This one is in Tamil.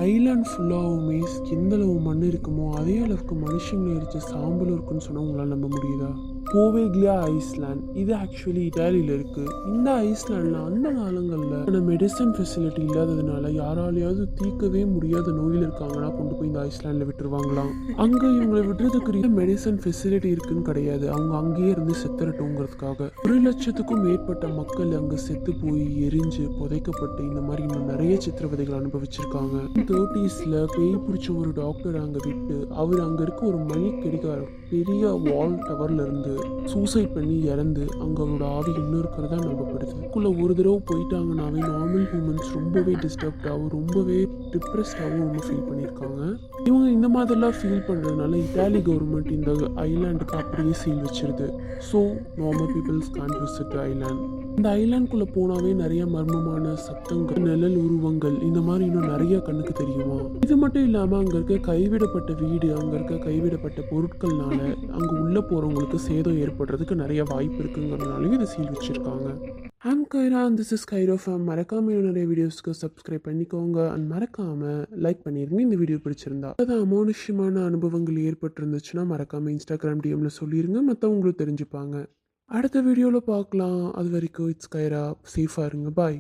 ஐலாண்ட் ஃபுல்லாகவுமே எந்தளவு மண் இருக்குமோ அதே அளவுக்கு மனுஷங்களை எரிச்ச சாம்பல் இருக்குன்னு சொன்னால் உங்களால் நம்ப முடியுதா? போவேக்லியா ஐஸ்லாண்ட், இது ஆக்சுவலி இட்டாலியில் இருக்குது. இந்த ஐஸ்லாண்டில் அந்த காலங்களில் மெடிசன் ஃபெசிலிட்டி இல்லாததுனால யாராலையாவது தீர்க்கவே முடியாத நோயில் இருக்காங்கன்னா கொண்டு போய் இந்த ஐஸ்லாண்டில் விட்டுருவாங்களாம். அங்கே இவங்களை விடுறதுக்கு மெடிசன் ஃபெசிலிட்டி இருக்குன்னு கிடையாது, அவங்க அங்கேயே இருந்து செத்துறட்டுங்கிறதுக்காக 1,00,000க்கும் மேற்பட்ட மக்கள் அங்கே செத்து போய் எரிஞ்சு புதைக்கப்பட்டு இந்த மாதிரி இன்னும் நிறைய சித்திரவதைகள் அனுபவிச்சிருக்காங்க. 30s பேய் பிடிச்ச ஒரு டாக்டர் அங்கே விட்டு அவர் அங்கே இருக்க ஒரு மணி கடிகாரம் பெரிய வால் டவர்ல இருந்து சூசைட் பண்ணி இறந்து அங்கே அவரோட ஆவி இன்னும் இருக்கிறதா நம்பப்படுது. அதுக்குள்ள ஒரு தடவை போயிட்டாங்கன்னாவே நார்மல் ஹியூமன்ஸ் ரொம்பவே டிஸ்டர்ப்டாகவும் ரொம்பவே டிப்ரெஸ்டாகவும் ரொம்ப ஃபீல் பண்ணியிருக்காங்க. இவங்க இந்த மாதிரிலாம் ஃபீல் பண்ணுறதுனால இட்டாலி கவர்மெண்ட் இந்த ஐலாண்டுக்கு அப்படியே சீல் வச்சிருது. So normal peoples can't visit island. இந்த ஐலாண்டுக்குள்ளே போனாவே நிறைய மர்மமான சத்தங்கள், நிழல் உருவங்கள், இந்த மாதிரி இன்னும் நிறைய கண்ணுக்கு தெரியுமா. இது மட்டும் இல்லாமல் அங்கே இருக்க கைவிடப்பட்ட வீடு, அங்கே இருக்க கைவிடப்பட்ட பொருட்கள்னால அங்கே உள்ளே போகிறவங்களுக்கு சேதம் ஏற்படுறதுக்கு நிறைய வாய்ப்பு இருக்குங்கிறதுனாலையும் இதை சீல் வச்சுருக்காங்க. I'm Kaira and this is Kairo fam. மறக்காம நிறைய வீடியோஸ்க்கு சப்ஸ்கிரைப் பண்ணிக்கோங்க அண்ட் மறக்காமல் லைக் பண்ணிடுங்க இந்த வீடியோ பிடிச்சிருந்தா. அதான் அமானுஷ்யமான அனுபவங்கள் ஏற்பட்டிருந்துச்சுன்னா மறக்காமல் இன்ஸ்டாகிராம் டிஎம்ல சொல்லிடுங்க, மற்றவங்களும் தெரிஞ்சுப்பாங்க. அடுத்த வீடியோவில் பார்க்கலாம். அது வரைக்கும் இட்ஸ் கைரா. சேஃபாக இருங்க. பாய்.